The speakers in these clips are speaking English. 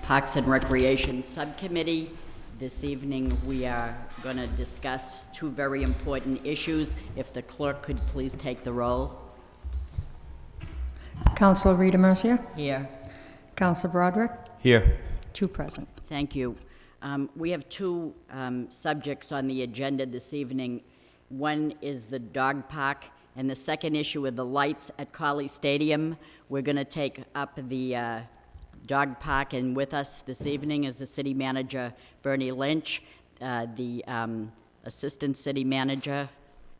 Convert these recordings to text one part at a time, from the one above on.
Parks and Recreation Subcommittee. This evening we are going to discuss two very important issues. If the clerk could please take the roll. Councilor Rita Mercier. Here. Councilor Broderick. Here. Two present. Thank you. We have two subjects on the agenda this evening. One is the dog park, and the second issue are the lights at Colley Stadium. We're going to take up the dog park, and with us this evening is the city manager, Bernie Lynch, the assistant city manager,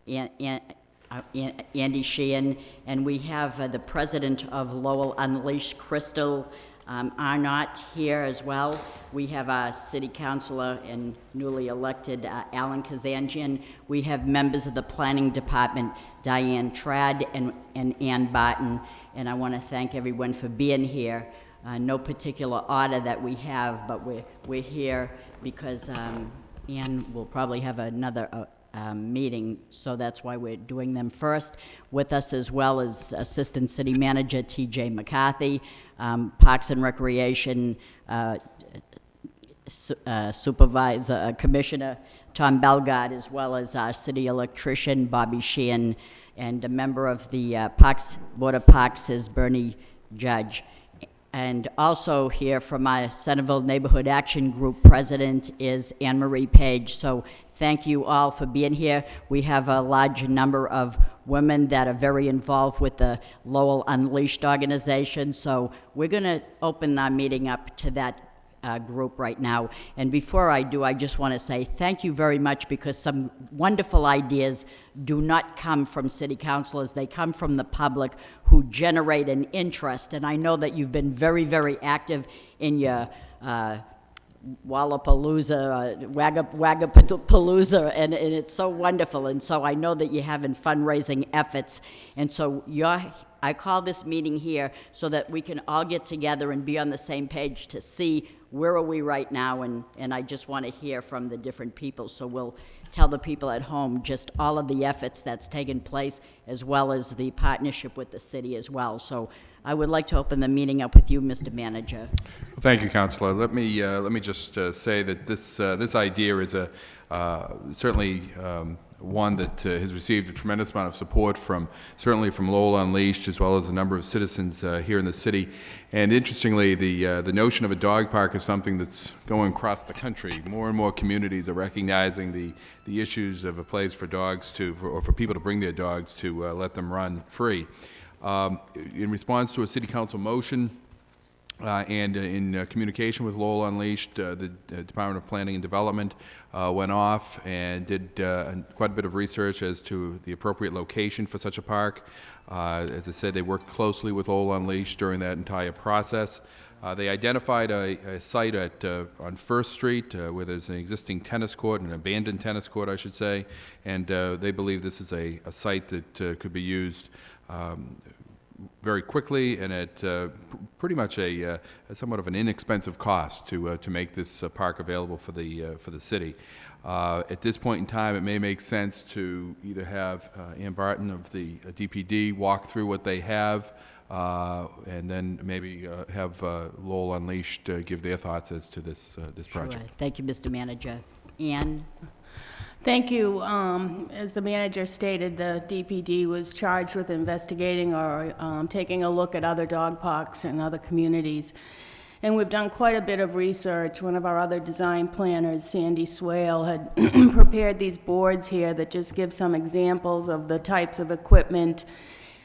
Andy Sheehan, and we have the president of Lowell Unleashed, Crystal Arnott, here as well. We have our city councilor and newly elected Alan Kazanjian. We have members of the planning department, Diane Trad and Ann Barton, and I want to thank everyone for being here. No particular order that we have, but we're here because Ann will probably have another meeting, so that's why we're doing them first. With us as well as Assistant City Manager T.J. McCarthy, Parks and Recreation Supervisor, Commissioner Tom Belgard, as well as our City Electrician Bobby Sheehan, and a member of the Board of Parks is Bernie Judge. And also here from our Centerville Neighborhood Action Group president is Anne Marie Page. So thank you all for being here. We have a large number of women that are very involved with the Lowell Unleashed organization. So we're going to open our meeting up to that group right now. And before I do, I just want to say thank you very much, because some wonderful ideas do not come from city councilors. They come from the public who generate an interest. And I know that you've been very, very active in your Wallapalooza, Wagapalooza, and it's so wonderful. And so I know that you're having fundraising efforts. And so I call this meeting here so that we can all get together and be on the same page to see where are we right now, and I just want to hear from the different people. So we'll tell the people at home just all of the efforts that's taken place, as well as the partnership with the city as well. So I would like to open the meeting up with you, Mr. Manager. Well, thank you, Councilor. Let me just say that this idea is certainly one that has received a tremendous amount of support certainly from Lowell Unleashed, as well as a number of citizens here in the city. And interestingly, the notion of a dog park is something that's going across the country. More and more communities are recognizing the issues of a place for dogs or for people to bring their dogs to let them run free. In response to a city council motion, and in communication with Lowell Unleashed, the Department of Planning and Development went off and did quite a bit of research as to the appropriate location for such a park. As I said, they worked closely with Lowell Unleashed during that entire process. They identified a site on First Street where there's an existing tennis court, an abandoned tennis court, I should say, and they believe this is a site that could be used very quickly and at pretty much a somewhat of an inexpensive cost to make this park available for the city. At this point in time, it may make sense to either have Ann Barton of the DPD walk through what they have, and then maybe have Lowell Unleashed give their thoughts as to this project. Sure. Thank you, Mr. Manager. Ann? Thank you. As the manager stated, the DPD was charged with investigating or taking a look at other dog parks in other communities. And we've done quite a bit of research. One of our other design planners, Sandy Swale, had prepared these boards here that just give some examples of the types of equipment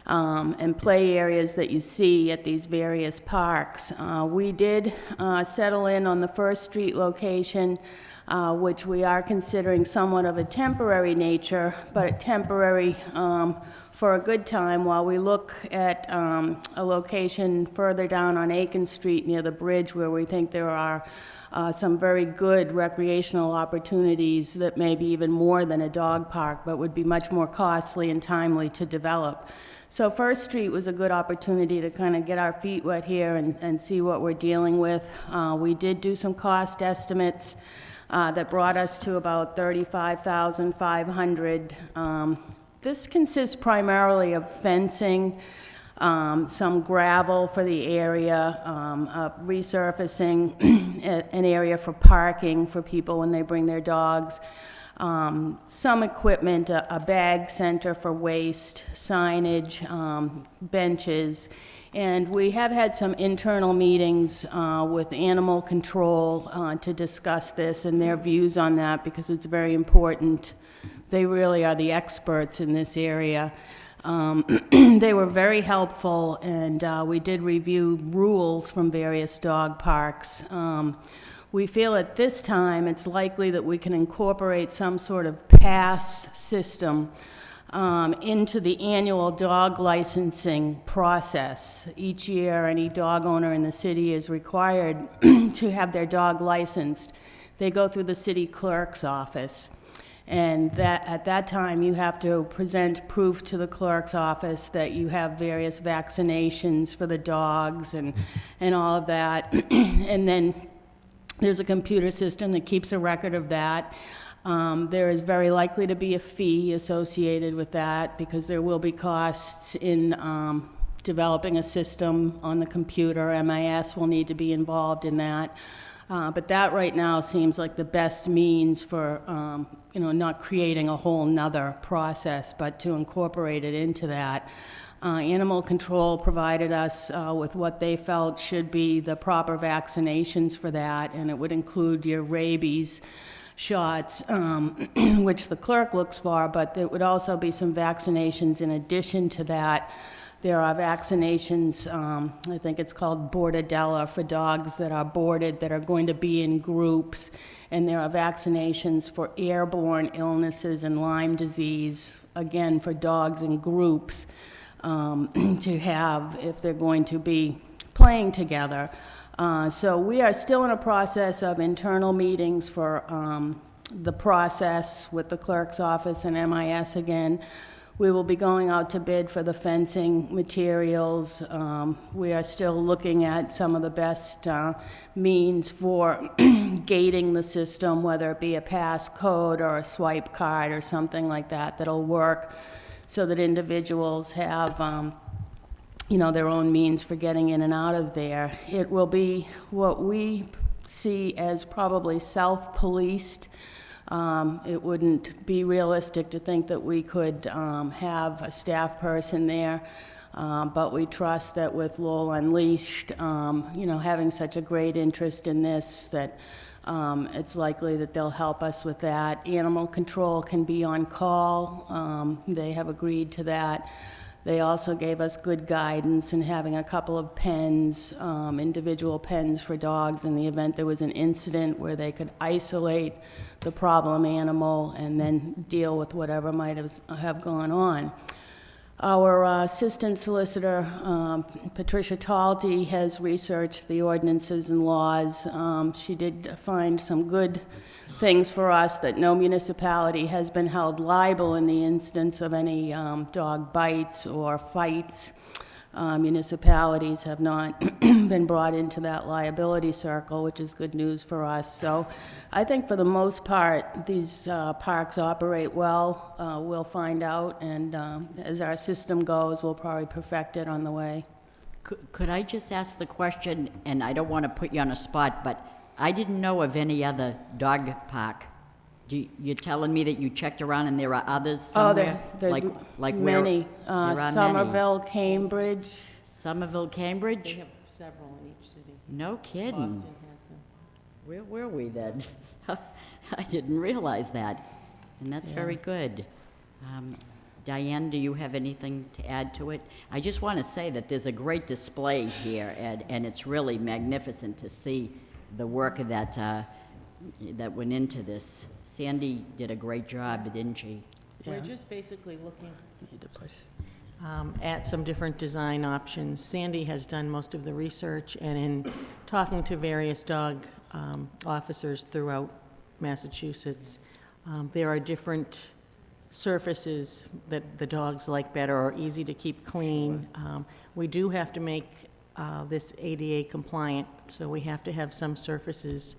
and play areas that you see at these various parks. We did settle in on the First Street location, which we are considering somewhat of a temporary nature, but temporary for a good time, while we look at a location further down on Aiken Street near the bridge, where we think there are some very good recreational opportunities that may be even more than a dog park, but would be much more costly and timely to develop. So First Street was a good opportunity to kind of get our feet wet here and see what we're dealing with. We did do some cost estimates that brought us to about $35,500. This consists primarily of fencing, some gravel for the area, resurfacing an area for parking for people when they bring their dogs, some equipment, a bag center for waste, signage, benches, and we have had some internal meetings with animal control to discuss this and their views on that, because it's very important. They really are the experts in this area. They were very helpful, and we did review rules from various dog parks. We feel at this time it's likely that we can incorporate some sort of pass system into the annual dog licensing process. Each year, any dog owner in the city is required to have their dog licensed. They go through the city clerk's office. And that, at that time, you have to present proof to the clerk's office that you have various vaccinations for the dogs and all of that. And then there's a computer system that keeps a record of that. There is very likely to be a fee associated with that, because there will be costs in developing a system on the computer. MIS will need to be involved in that. But that right now seems like the best means for not creating a whole nother process, but to incorporate it into that. Animal Control provided us with what they felt should be the proper vaccinations for that, and it would include your rabies shots, which the clerk looks for, but there would also be some vaccinations in addition to that. There are vaccinations, I think it's called Bordetella, for dogs that are boarded, that are going to be in groups. And there are vaccinations for airborne illnesses and Lyme disease, again, for dogs in groups to have if they're going to be playing together. So we are still in a process of internal meetings for the process with the clerk's office and MIS again. We will be going out to bid for the fencing materials. We are still looking at some of the best means for gating the system, whether it be a pass code or a swipe card or something like that that'll work, so that individuals have their own means for getting in and out of there. It will be what we see as probably self-policed. It wouldn't be realistic to think that we could have a staff person there, but we trust that with Lowell Unleashed, having such a great interest in this, that it's likely that they'll help us with that. Animal Control can be on call. They have agreed to that. They also gave us good guidance in having a couple of pens, individual pens for dogs in the event there was an incident where they could isolate the problem animal and then deal with whatever might have gone on. Our assistant solicitor, Patricia Talty, has researched the ordinances and laws. She did find some good things for us, that no municipality has been held liable in the instance of any dog bites or fights. Municipalities have not been brought into that liability circle, which is good news for us. So I think for the most part, these parks operate well. We'll find out, and as our system goes, we'll probably perfect it on the way. Could I just ask the question, and I don't want to put you on a spot, but I didn't know of any other dog park. You're telling me that you checked around and there are others somewhere? Oh, there's like many. There are Somerville, Cambridge. Somerville, Cambridge? They have several in each city. No kidding. Boston has them. Where were we then? I didn't realize that, and that's very good. Diane, do you have anything to add to it? I just want to say that there's a great display here, and it's really magnificent to see the work that went into this. Sandy did a great job, didn't she? We're just basically looking at some different design options. Sandy has done most of the research, and in talking to various dog officers throughout Massachusetts, there are different surfaces that the dogs like better or easy to keep clean. We do have to make this ADA compliant, so we have to have some surfaces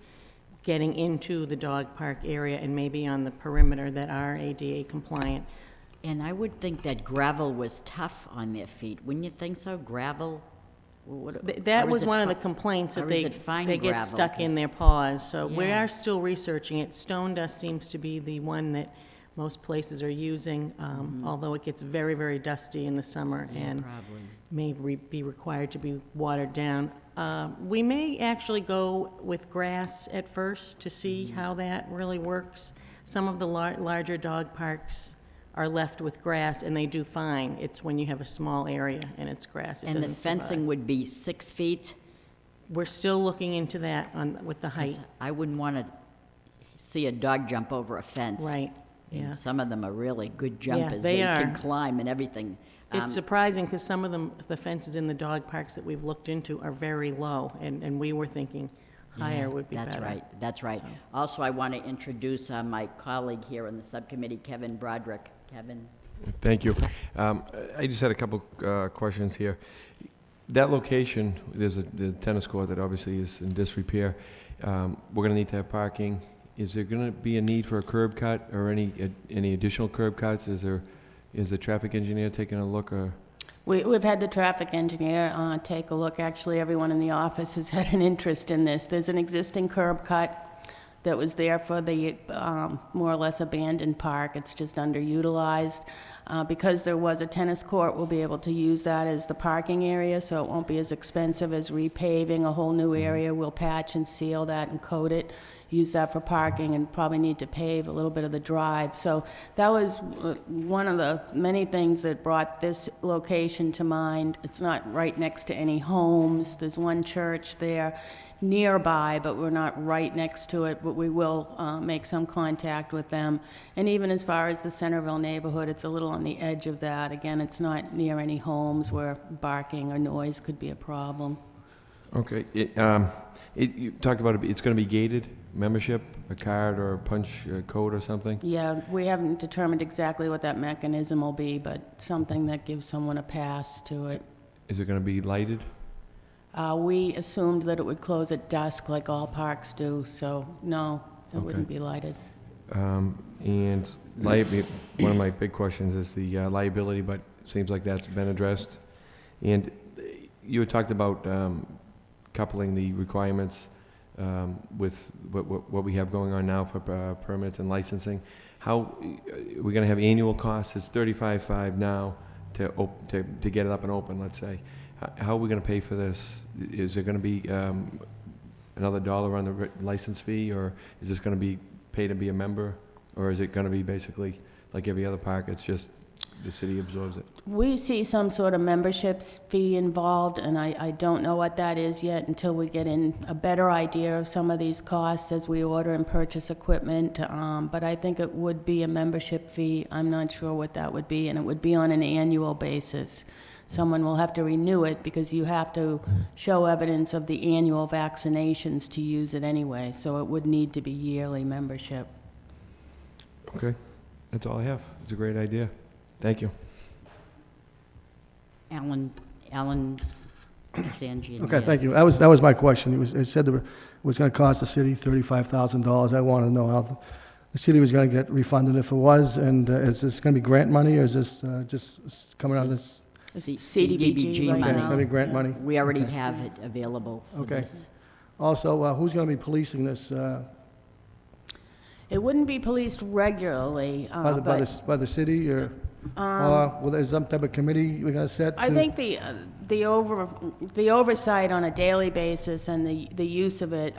getting into the dog park area and maybe on the perimeter that are ADA compliant. And I would think that gravel was tough on their feet. Wouldn't you think so? Gravel? That Or is was it one of the fi- complaints, or that is it fine they get gravel? stuck in 'Cause- their paws. So we Yeah. are still researching it. Stone dust seems to be the one that most places are using, although it gets very, very dusty in the summer and Probably. may be required to be watered down. We may actually go with grass at first to see how that really works. Some of the larger dog parks are left with grass, and they do fine. It's when you have a small area and it's grass, it And the doesn't survive. fencing would be 6 feet? We're still looking into that with the 'Cause height. I wouldn't want to see a dog jump over a fence. Right, And yeah. some of them are really good jumpers. they can are. climb and everything. It's surprising, because some of them, the fences in the dog parks that we've looked into are very low, and we were thinking higher would be better. That's right, that's right. So- Also, I want to introduce my colleague here in the subcommittee, Kevin Broderick. Kevin? Thank you. I just had a couple questions here. That location, there's the tennis court that obviously is in disrepair. We're going to need to have parking. Is there going to be a need for a curb cut or any additional curb cuts? Is the traffic engineer taking a look, or? We've had the traffic engineer take a look. Actually, everyone in the office has had an interest in this. There's an existing curb cut that was there for the more or less abandoned park. It's just underutilized. Because there was a tennis court, we'll be able to use that as the parking area, so it won't be as expensive as repaving a whole new area. We'll patch and seal that and coat it, use that for parking, and probably need to pave a little bit of the drive. So that was one of the many things that brought this location to mind. It's not right next to any homes. There's one church there nearby, but we're not right next to it, but we will make some contact with them. And even as far as the Centerville neighborhood, it's a little on the edge of that. Again, it's not near any homes where barking or noise could be a problem. Okay. You talked about it's going to be gated membership, a card or a punch code or something? Yeah, we haven't determined exactly what that mechanism will be, but something that gives someone a pass to it. Is it going to be lighted? We assumed that it would close at dusk like all parks do, so no, it wouldn't be lighted. And one of my big questions is the liability, but it seems like that's been addressed. And you had talked about coupling the requirements with what we have going on now for permits and licensing. How we're going to have annual costs? It's $35,500 now to get it up and open, let's say. How are we going to pay for this? Is there going to be another dollar on the license fee, or is this going to be pay to be a member, or is it going to be basically like every other park, it's just the city absorbs it? We see some sort of membership fee involved, and I don't know what that is yet until we get in a better idea of some of these costs as we order and purchase equipment. But I think it would be a membership fee. I'm not sure what that would be, and it would be on an annual basis. Someone will have to renew it because you have to show evidence of the annual vaccinations to use it anyway, so it would need to be yearly membership. Okay, that's all I have. It's a great idea. Thank you. Alan Zangian. Okay, thank you. That was my question. It said that it was going to cost the city $35,000. I want to know how the city was going to get refunded if it was, and is this going to be grant money, or is this just coming out of this? CDBG right Okay, it's now. going to be grant money. We already have it available for Okay. this. Also, who's going to be policing this? It wouldn't be policed regularly, but By the city, or well, there's some type of committee we're going to set? I to- think the oversight on a daily basis and the use of it,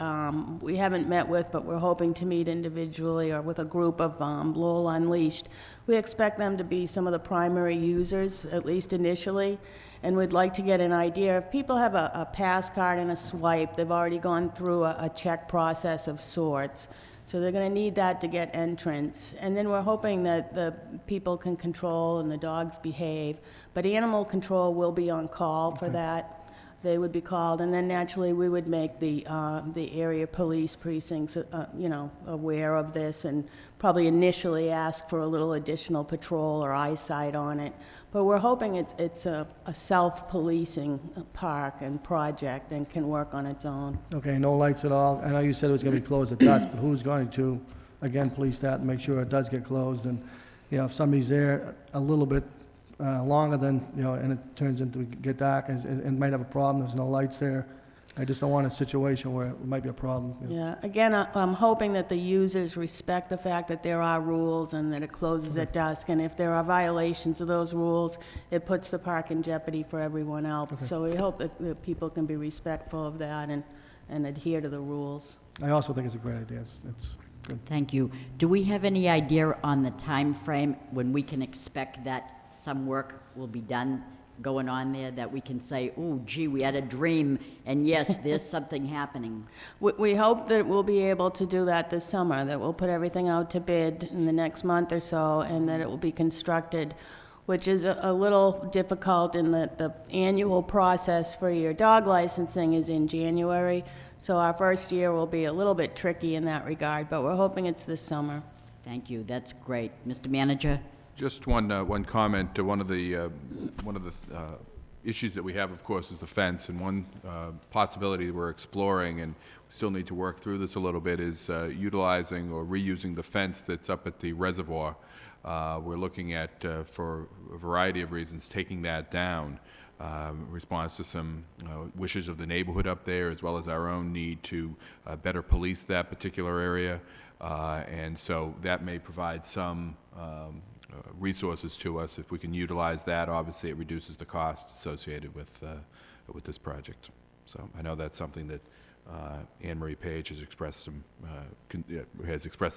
we haven't met with, but we're hoping to meet individually or with a group of Lowell Unleashed. We expect them to be some of the primary users, at least initially, and we'd like to get an idea. If people have a pass card and a swipe, they've already gone through a check process of sorts. So they're going to need that to get entrance. And then we're hoping that the people can control and the dogs behave. But animal control will be on call for that. They would be called, and then naturally we would make the area police precincts, aware of this, and probably initially ask for a little additional patrol or eyesight on it. But we're hoping it's a self-policing park and project and can work on its own. Okay, no lights at all. I know you said it was going to be closed at dusk, but who's going to, again, police that and make sure it does get closed? And if somebody's there a little bit longer than, and it turns into get dark and might have a problem, there's no lights there. I just don't want a situation where it might be a problem. Yeah, again, I'm hoping that the users respect the fact that there are rules and that it closes at dusk, and if there are violations of those rules, it puts the park in jeopardy for everyone else. So we hope that people can be respectful of that and adhere to the rules. I also think it's a great idea. It's good. Thank you. Do we have any idea on the time frame when we can expect that some work will be done going on there, that we can say, "Ooh, gee, we had a dream, and yes, there's something happening"? We hope that we'll be able to do that this summer, that we'll put everything out to bid in the next month or so, and that it will be constructed, which is a little difficult in that the annual process for your dog licensing is in January. So our first year will be a little bit tricky in that regard, but we're hoping it's this summer. Thank you, that's great. Mr. Manager? Just one comment. One of the issues that we have, of course, is the fence, and one possibility we're exploring, and we still need to work through this a little bit, is utilizing or reusing the fence that's up at the reservoir. We're looking at, for a variety of reasons, taking that down. In response to some wishes of the neighborhood up there, as well as our own need to better police that particular area. And so that may provide some resources to us. If we can utilize that, obviously it reduces the cost associated with this project. So I know that's something that Anne Marie Page has expressed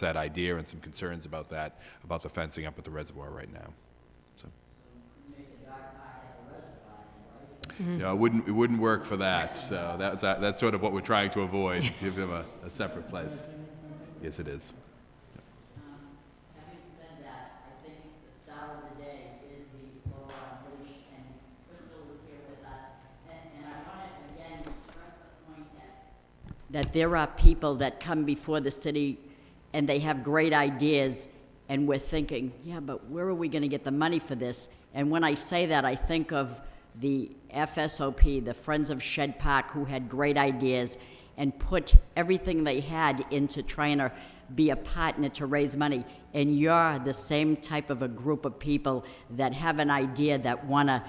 that idea and some concerns about that, about the fencing up at the reservoir right now. So. Yeah, it wouldn't work for that. So that's sort of what we're trying to avoid. Give them a separate place. Yes, it is. Having said that, I think the star of the day is the Lowell Village, and Crystal is here with us. And I want to again stress the point that there are people that come before the city and they have great ideas, and we're thinking, yeah, but where are we going to get the money for this? And when I say that, I think of the FSOP, the Friends of Shed Park, who had great ideas and put everything they had into trying to be a partner to raise money. And you're the same type of a group of people that have an idea, that want to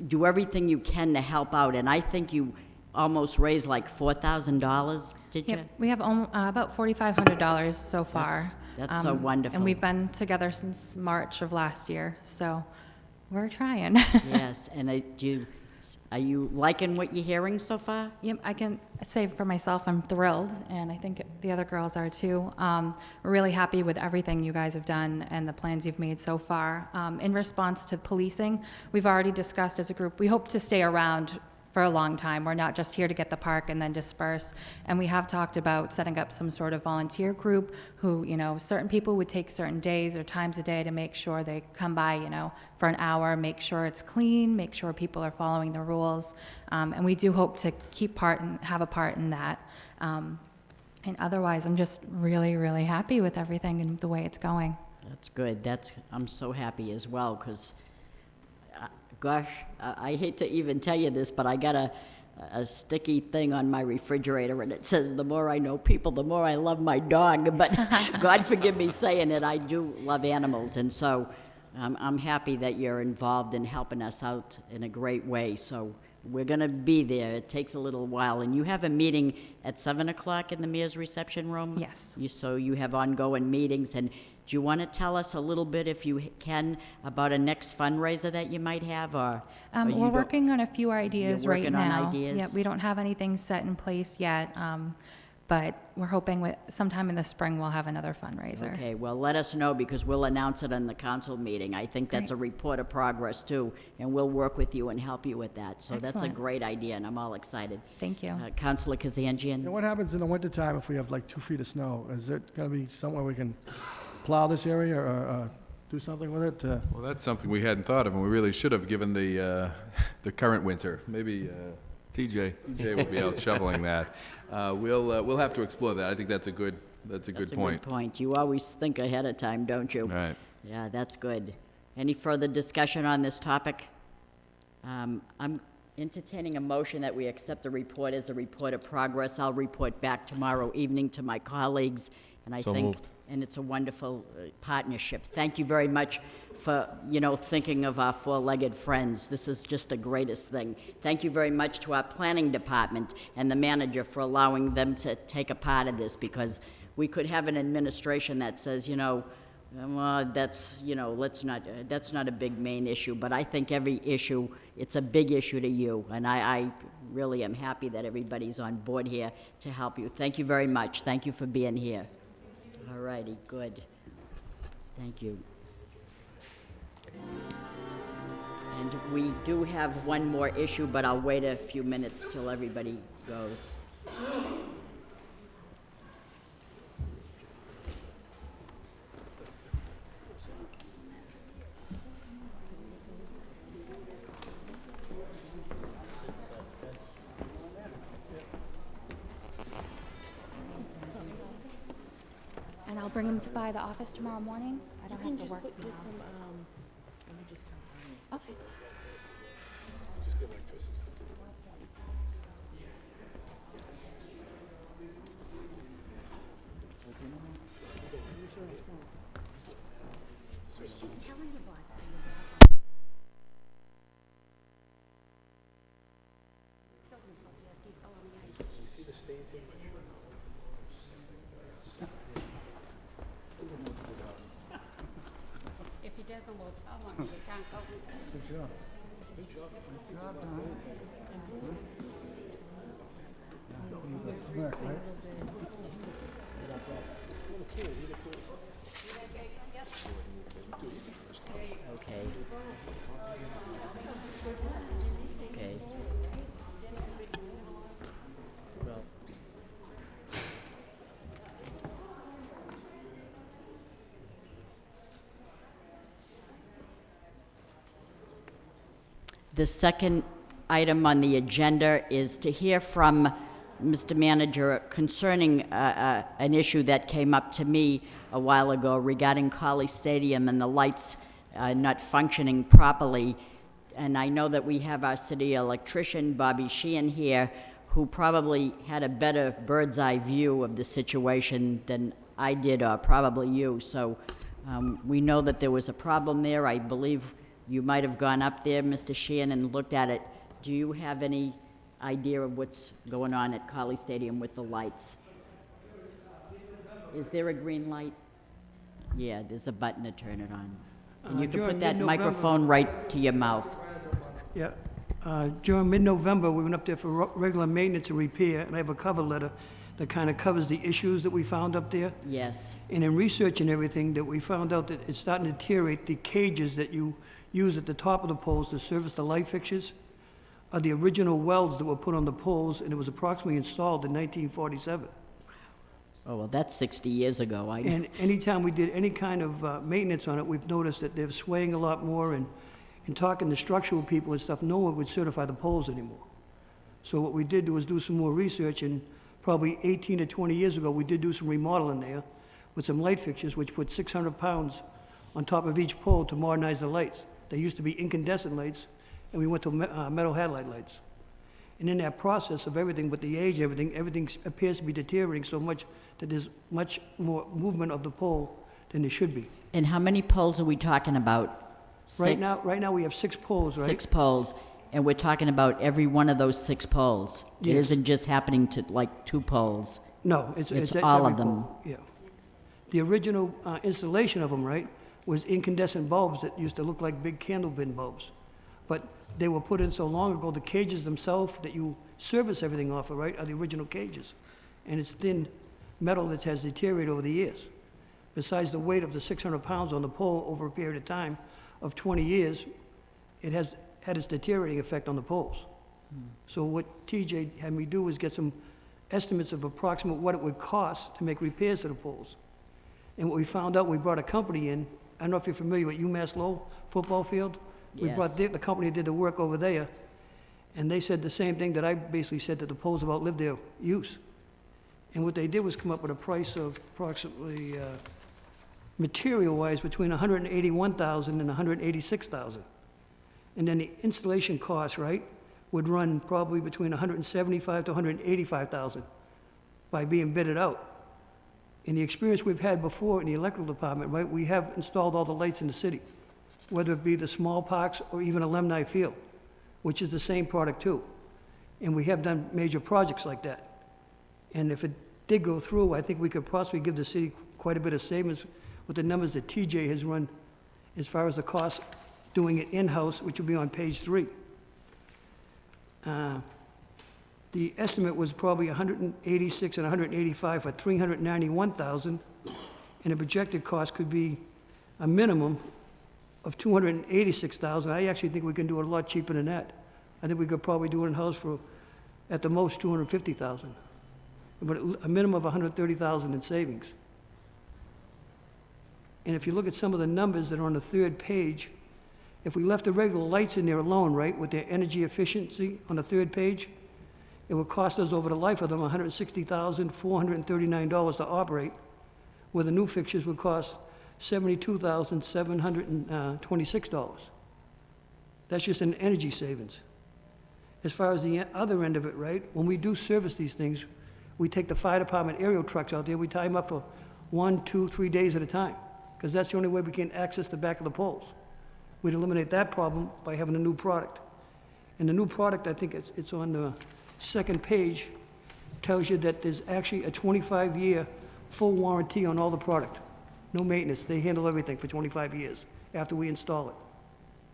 do everything you can to help out. And I think you almost raised like $4,000, did you? Yep, we have about $4,500 so far. That's so wonderful. And we've been together since March of last year, so we're trying. Yes, and are you liking what you're hearing so far? Yep, I can say for myself, I'm thrilled, and I think the other girls are too. We're really happy with everything you guys have done and the plans you've made so far. In response to policing, we've already discussed as a group, we hope to stay around for a long time. We're not just here to get the park and then disperse. And we have talked about setting up some sort of volunteer group who, certain people would take certain days or times a day to make sure they come by, for an hour, make sure it's clean, make sure people are following the rules. And we do hope to have a part in that. And otherwise, I'm just really, really happy with everything and the way it's going. That's good. I'm so happy as well, because gosh, I hate to even tell you this, but I got a sticky thing on my refrigerator, and it says, "The more I know people, the more I love my dog." But God forgive me saying it, I do love animals, and so I'm happy that you're involved in helping us out in a great way. So we're going to be there. It takes a little while, and you have a meeting at 7 o'clock in the mayor's reception room? Yes. So you have ongoing meetings, and do you want to tell us a little bit, if you can, about a next fundraiser that you might have, or you We're don't- working on a few ideas You're right working on now. ideas? Yeah, we don't have anything set in place yet, but we're hoping sometime in the spring we'll have another fundraiser. Okay, well, let us know, because we'll announce it in the council meeting. I think that's a report of progress, too, and we'll work with you and help you with that. So that's a Excellent. great idea, and I'm all excited. Thank you. Councilor Kazanjian? And what happens in the wintertime if we have like 2 feet of snow? Is it going to be somewhere we can plow this area or do something with it? Well, that's something we hadn't thought of, and we really should have, given the current winter. Maybe TJ will be out shoveling that. We'll have to explore that. I think that's a good point. That's a good point. You always think ahead of time, don't you? Right. Yeah, that's good. Any further discussion on this topic? I'm entertaining a motion that we accept the report as a report of progress. I'll report back tomorrow evening to my colleagues, and I So think moved. and it's a wonderful partnership. Thank you very much for, thinking of our four-legged friends. This is just the greatest thing. Thank you very much to our planning department and the manager for allowing them to take a part of this, because we could have an administration that says, well, that's, that's not a big main issue, but I think every issue, it's a big issue to you, and I really am happy that everybody's on board here to help you. Thank you very much. Thank you for being here. All righty, good. Thank you. And we do have one more issue, but I'll wait a few minutes till everybody goes. And I'll bring them by the office tomorrow morning. I don't have to work tomorrow. Okay. If he does a little tub on you, you can't go with it. Okay. Okay. Well. The second item on the agenda is to hear from Mr. Manager concerning an issue that came up to me a while ago regarding Colley Stadium and the lights not functioning properly. And I know that we have our city electrician, Bobby Sheehan, here, who probably had a better bird's eye view of the situation than I did, or probably you. So we know that there was a problem there. I believe you might have gone up there, Mr. Sheehan, and looked at it. Do you have any idea of what's going on at Colley Stadium with the lights? Is there a green light? Yeah, there's a button to turn it on. And you can put that microphone right to your mouth. Yeah. During mid-November, we went up there for regular maintenance and repair, and I have a cover letter that kind of covers the issues that we found up there. Yes. And in researching everything, that we found out that it's starting to deteriorate. The cages that you use at the top of the poles to service the light fixtures are the original welds that were put on the poles, and it was approximately installed in 1947. Oh, well, that's 60 years ago. And anytime we did any kind of maintenance on it, we've noticed that they're swaying a lot more, and in talking to structural people and stuff, no one would certify the poles anymore. So what we did was do some more research, and probably 18 to 20 years ago, we did do some remodeling there with some light fixtures, which put 600 pounds on top of each pole to modernize the lights. They used to be incandescent lights, and we went to metal halide lights. And in that process of everything, with the age and everything appears to be deteriorating so much that there's much more movement of the pole than there should be. And how many poles are we talking about? Right now we have 6 poles, right? 6 poles, and we're talking about every one of those 6 poles. It Yes. isn't just happening to like 2 poles. No, it's all every of them. pole, yeah. The original installation of them, right, was incandescent bulbs that used to look like big candle bin bulbs. But they were put in so long ago, the cages themselves that you service everything off of, right, are the original cages. And it's thin metal that has deteriorated over the years. Besides the weight of the 600 pounds on the pole over a period of time of 20 years, it has had its deteriorating effect on the poles. So what TJ had me do was get some estimates of approximate what it would cost to make repairs to the poles. And what we found out, we brought a company in. I don't know if you're familiar with UMass Lowell football field. We brought Yes. the company that did the work over there, and they said the same thing that I basically said, that the poles have outlived their use. And what they did was come up with a price of approximately, material-wise, between $181,000 and $186,000. And then the installation cost, right, would run probably between $175,000 to $185,000 by being bidded out. In the experience we've had before in the electrical department, right, we have installed all the lights in the city, whether it be the small parks or even Alumni Field, which is the same product too. And we have done major projects like that. And if it did go through, I think we could possibly give the city quite a bit of savings with the numbers that TJ has run as far as the cost doing it in-house, which will be on page 3. The estimate was probably 186 and 185 for 391,000, and the projected cost could be a minimum of 286,000. I actually think we can do it a lot cheaper than that. I think we could probably do it in-house for, at the most, 250,000, but a minimum of 130,000 in savings. And if you look at some of the numbers that are on the 3rd page, if we left the regular lights in there alone, right, with their energy efficiency on the 3rd page, it would cost us over the life of them $160,439 to operate, where the new fixtures would cost $72,726. That's just an energy savings. As far as the other end of it, right, when we do service these things, we take the fire department aerial trucks out there, we tie them up for 1, 2, 3 days at a time, because that's the only way we can access the back of the poles. We'd eliminate that problem by having a new product. And the new product, I think it's on the 2nd page, tells you that there's actually a 25-year full warranty on all the product. No maintenance. They handle everything for 25 years after we install it.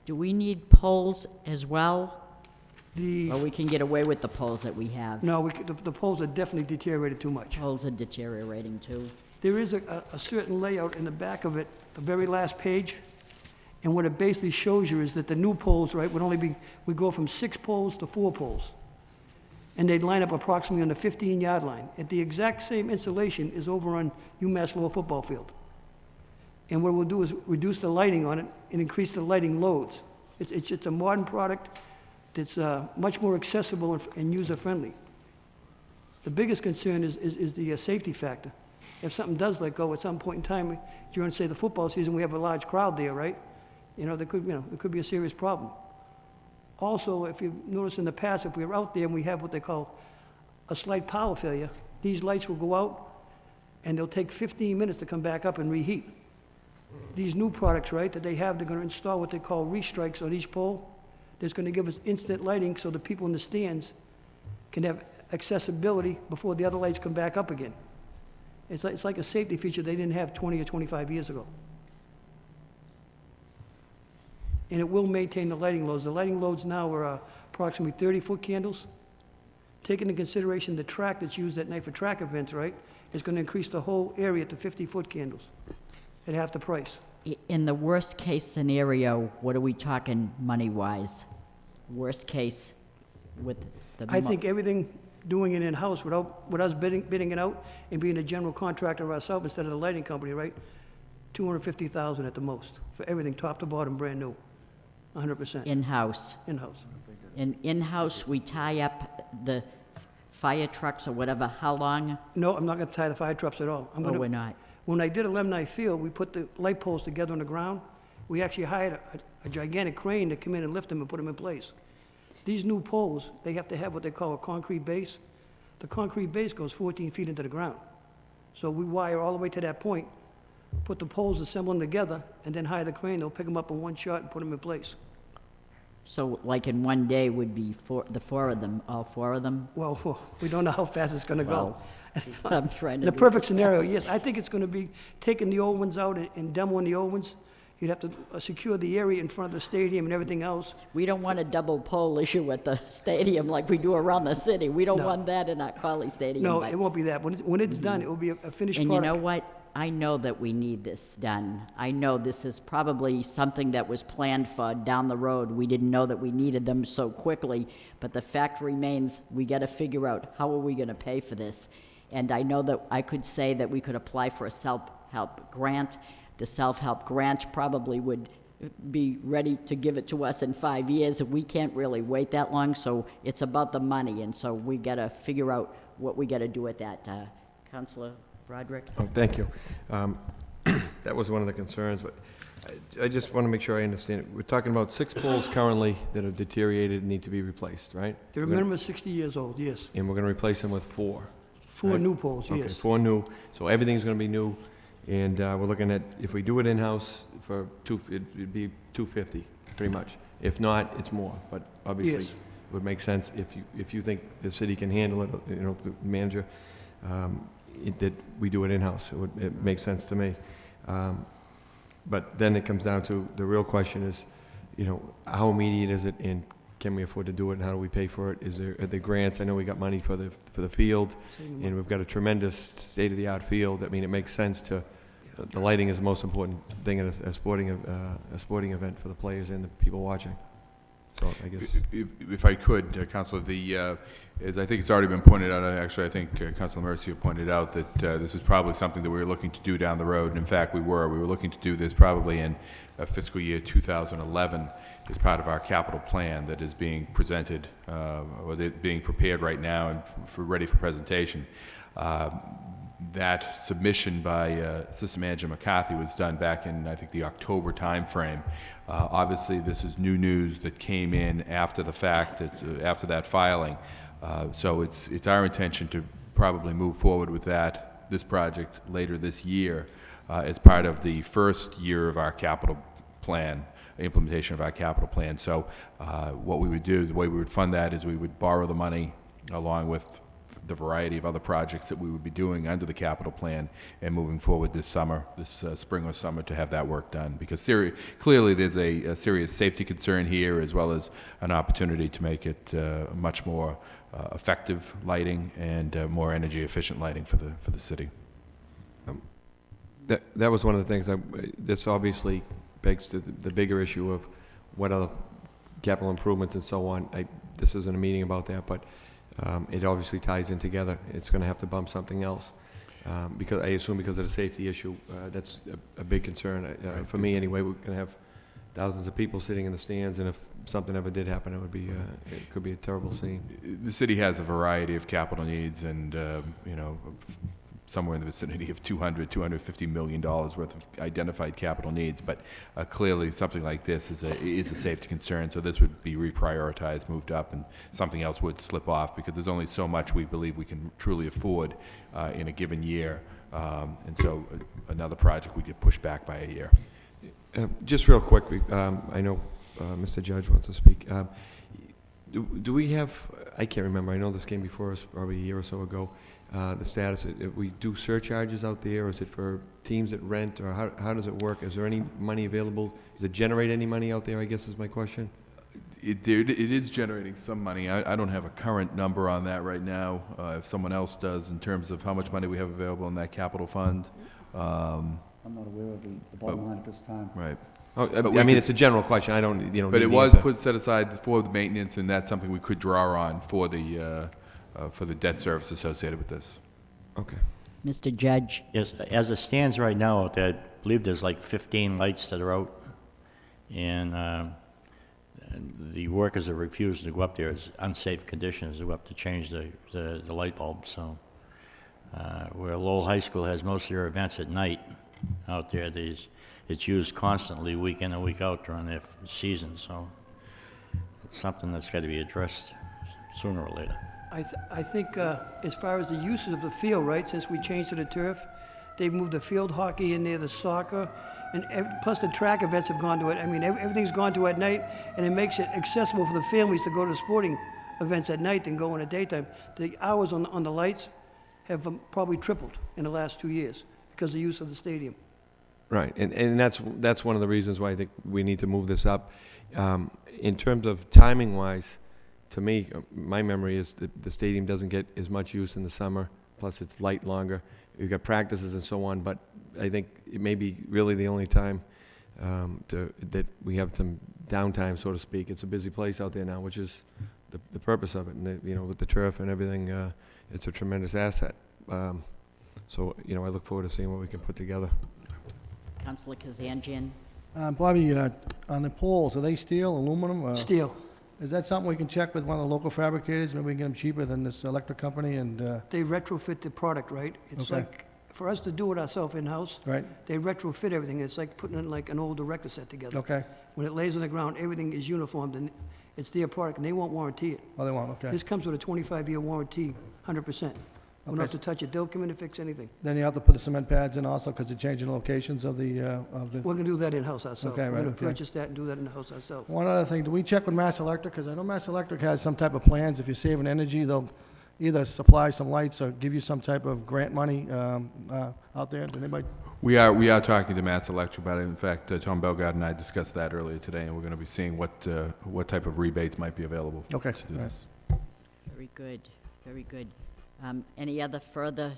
Do we need poles as well? The, Or we can get away with the poles that we have? no, the poles are definitely deteriorated too much. Poles are deteriorating too. There is a certain layout in the back of it, the very last page, and what it basically shows you is that the new poles, right, would go from 6 poles to 4 poles. And they'd line up approximately on the 15-yard line. At the exact same installation is over on UMass Lowell football field. And what we'll do is reduce the lighting on it and increase the lighting loads. It's a modern product that's much more accessible and user-friendly. The biggest concern is the safety factor. If something does let go at some point in time, during, say, the football season, we have a large crowd there, right? There could be a serious problem. Also, if you've noticed in the past, if we're out there and we have what they call a slight power failure, these lights will go out and they'll take 15 minutes to come back up and reheat. These new products, right, that they have, they're going to install what they call restrikes on each pole. That's going to give us instant lighting so the people in the stands can have accessibility before the other lights come back up again. It's like a safety feature they didn't have 20 or 25 years ago. And it will maintain the lighting loads. The lighting loads now are approximately 30-foot candles. Taking into consideration the track that's used at night for track events, right, is going to increase the whole area to 50-foot candles at half the price. In the worst-case scenario, what are we talking money-wise? Worst case with the... I think everything, doing it in-house with us bidding it out and being a general contractor ourselves instead of the lighting company, right, $250,000 at the most for everything, top to bottom, brand new. 100%. In-house. In-house. And in-house, we tie up the fire trucks or whatever, how long? No, I'm not going to tie the fire trucks at all. We're not. When I did Alumni Field, we put the light poles together on the ground. We actually hired a gigantic crane to come in and lift them and put them in place. These new poles, they have to have what they call a concrete base. The concrete base goes 14 feet into the ground. So we wire all the way to that point, put the poles, assemble them together, and then hire the crane. They'll pick them up in one shot and put them in place. So like in one day would be the 4 of them, all 4 of them? Well, we don't know how fast it's going to go. I'm trying to... In a perfect scenario, yes, I think it's going to be taking the old ones out and demoing the old ones. You'd have to secure the area in front of the stadium and everything else. We don't want a double pole issue at the stadium like we do around the city. We don't No. want that in our Colley Stadium. No, but- it won't be that. When it's done, it will be a finished And product. you know what? I know that we need this done. I know this is probably something that was planned for down the road. We didn't know that we needed them so quickly, but the fact remains, we got to figure out how are we going to pay for this. And I know that I could say that we could apply for a self-help grant. The self-help grant probably would be ready to give it to us in 5 years. We can't really wait that long, so it's about the money, and so we got to figure out what we got to do with that. Councilor Broderick? Oh, thank you. That was one of the concerns, but I just want to make sure I understand. We're talking about 6 poles currently that are deteriorated and need to be replaced, right? They're a minimum of 60 years old, yes. And we're going to replace them with 4. 4 right? new poles, Okay, yes. 4 new, so everything's gonna be new, and we're looking at, if we do it in-house, it'd be $250, pretty much. If not, it's more, but obviously, Yes. it would make sense if you think the city can handle it, you know, the manager, that we do it in-house. It makes sense to me. But then it comes down to, the real question is, you know, how immediate is it, and can we afford to do it, and how do we pay for it? Are there grants? I know we got money for the field, and we've got a tremendous state-of-the-art field. I mean, it makes sense to, the lighting is the most important thing at a sporting event for the players and the people watching. So I guess. If I could, Councilor, as I think it's already been pointed out, actually I think Councilor Mercia pointed out that this is probably something that we were looking to do down the road. And in fact, we were looking to do this probably in fiscal year 2011 as part of our capital plan that is being presented, or being prepared right now and ready for presentation. That submission by Assistant Manager McCarthy was done back in, I think, the October timeframe. Obviously, this is new news that came in after the fact, after that filing. So it's our intention to probably move forward with this project later this year as part of the first year of our capital plan, implementation of our capital plan. So what we would do, the way we would fund that is we would borrow the money along with the variety of other projects that we would be doing under the capital plan and moving forward this summer, this spring or summer, to have that work done. Because clearly there's a serious safety concern here, as well as an opportunity to make it much more effective lighting and more energy efficient lighting for the city. That was one of the things. This obviously begs to the bigger issue of what other capital improvements and so on. This isn't a meeting about that, but it obviously ties in together. It's going to have to bump something else, because I assume because of the safety issue. That's a big concern for me anyway. We're going to have thousands of people sitting in the stands, and if something ever did happen, it could be a terrible scene. The city has a variety of capital needs, and you know, somewhere in the vicinity of $250 million worth of identified capital needs. But clearly, something like this is a safety concern. So this would be reprioritized, moved up, and something else would slip off, because there's only so much we believe we can truly afford in a given year. And so another project would get pushed back by a year. Just real quickly, I know Mr. Judge wants to speak. Do we have, I can't remember, I know this came before us probably a year or so ago, the status, we do surcharges out there, or is it for teams that rent, or how does it work? Is there any money available? Does it generate any money out there, I guess is my question? It is generating some money. I don't have a current number on that right now. If someone else does, in terms of how much money we have available in that capital fund. I'm not aware of the bottom line at this time. Right. Oh, I mean, it's a general question. I don't, But it was set aside for the maintenance, and that's something we could draw on for the debt service associated with this. Okay. Mr. Judge? Yes, as it stands right now out there, I believe there's like 15 lights that are out, and the workers are refusing to go up there. It's unsafe conditions to go up to change the light bulbs. So where Lowell High School has most of their events at night out there, it's used constantly, week in and week out during their season. So it's something that's got to be addressed sooner or later. I think as far as the uses of the field, right, since we changed to the turf, they've moved the field hockey in there, the soccer, and plus the track events have gone to it. I mean, everything's gone to at night, and it makes it accessible for the families to go to sporting events at night than go in the daytime. The hours on the lights have probably tripled in the last 2 years because of the use of the stadium. Right, and that's one of the reasons why I think we need to move this up. In terms of timing-wise, to me, my memory is that the stadium doesn't get as much use in the summer, plus it's light longer. You've got practices and so on, but I think it may be really the only time that we have some downtime, so to speak. It's a busy place out there now, which is the purpose of it. And with the turf and everything, it's a tremendous asset. So I look forward to seeing what we can put together. Councilor Kazanjian? Bobby, on the poles, are they steel, aluminum? Steel. Is that something we can check with one of the local fabricators? Maybe we can get them cheaper than this electric company and, They retrofit the product, right? It's Okay. like, for us to do it ourselves in-house, right? they retrofit everything. It's like putting in like an old director set together. Okay. When it lays on the ground, everything is uniformed, and it's their product, and they won't warranty it. Oh, they won't, okay. This comes with a 25-year warranty, 100%. We don't have to touch it. They'll come in and fix anything. Then you have to put the cement pads in also, because they're changing the locations of the, We're gonna do that in-house ourselves. Okay, right, We're gonna okay. purchase that and do that in-house ourselves. One other thing, do we check with Mass Electric? Because I know Mass Electric has some type of plans. If you're saving energy, they'll either supply some lights or give you some type of grant money out there. Did anybody? We are talking to Mass Electric about it. In fact, Tom Belgard and I discussed that earlier today, and we're going to be seeing what type of rebates might be available. Okay, to do all right. this. Very good, very good. Any other further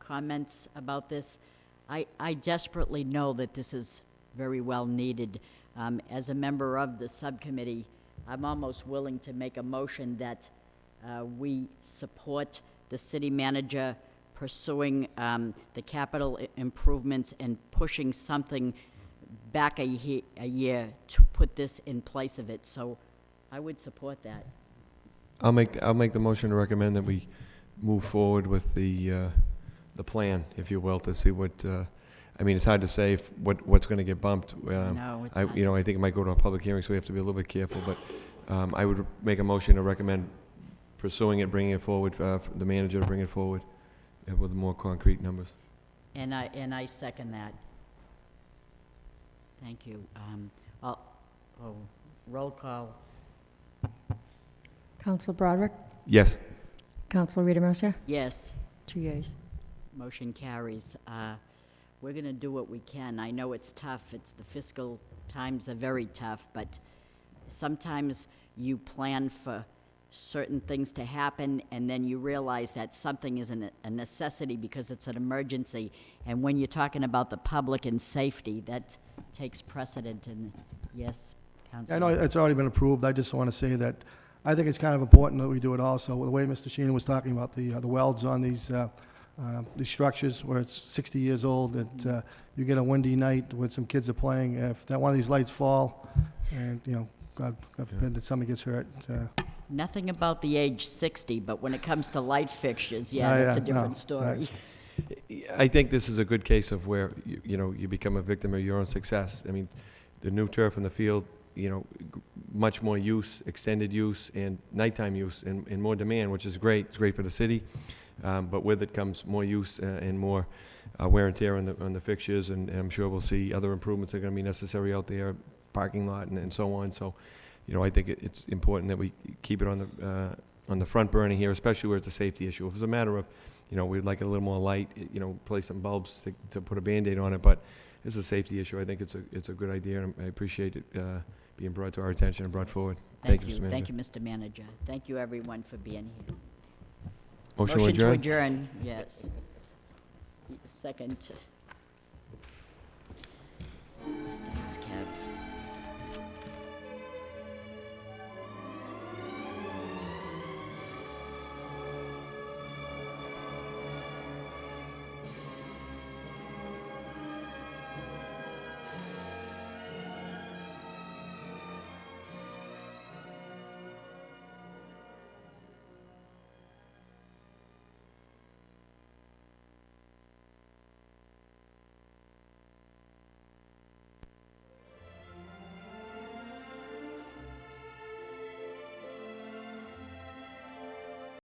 comments about this? I desperately know that this is very well needed. As a member of the subcommittee, I'm almost willing to make a motion that we support the city manager pursuing the capital improvements and pushing something back a year to put this in place of it. So I would support that. I'll make the motion to recommend that we move forward with the plan, if you will, to see what, I mean, it's hard to say what's going to get bumped. No, it's hard I think it might go to a public hearing, so we have to be a little bit careful, but I would make a motion to recommend pursuing it, bringing it forward, for the manager to bring it forward with more concrete numbers. And I second that. Thank you. Roll call. Counselor Broderick? Yes. Counselor Rita Mercia? Yes. 2 yeas. Motion carries. We're going to do what we can. I know it's tough. The fiscal times are very tough, but sometimes you plan for certain things to happen, and then you realize that something is a necessity because it's an emergency. And when you're talking about the public and safety, that takes precedent. And yes, Councilor. I know it's already been approved. I just want to say that I think it's kind of important that we do it also. The way Mr. Sheehan was talking about the welds on these structures where it's 60 years old, that you get a windy night when some kids are playing, if that one of these lights fall, and, you know, God forbid that somebody gets hurt. Nothing about the age 60, but when it comes to light fixtures, that's a different story. I think this is a good case of where, you become a victim of your own success. I mean, the new turf in the field, much more use, extended use, and nighttime use, and more demand, which is great. It's great for the city, but with it comes more use and more wear and tear on the fixtures, and I'm sure we'll see other improvements that are going to be necessary out there, parking lot and so on. So, I think it's important that we keep it on the front burner here, especially where it's a safety issue. If it's a matter of, we'd like a little more light, place some bulbs to put a Band-Aid on it, but it's a safety issue. I think it's a good idea, and I appreciate it being brought to our attention and brought forward. Thank you. Mr. Manager. Thank you, Mr. Manager. Thank you, everyone, for being here. Motion to adjourn? adjourn, yes. Second. Thanks, Kev.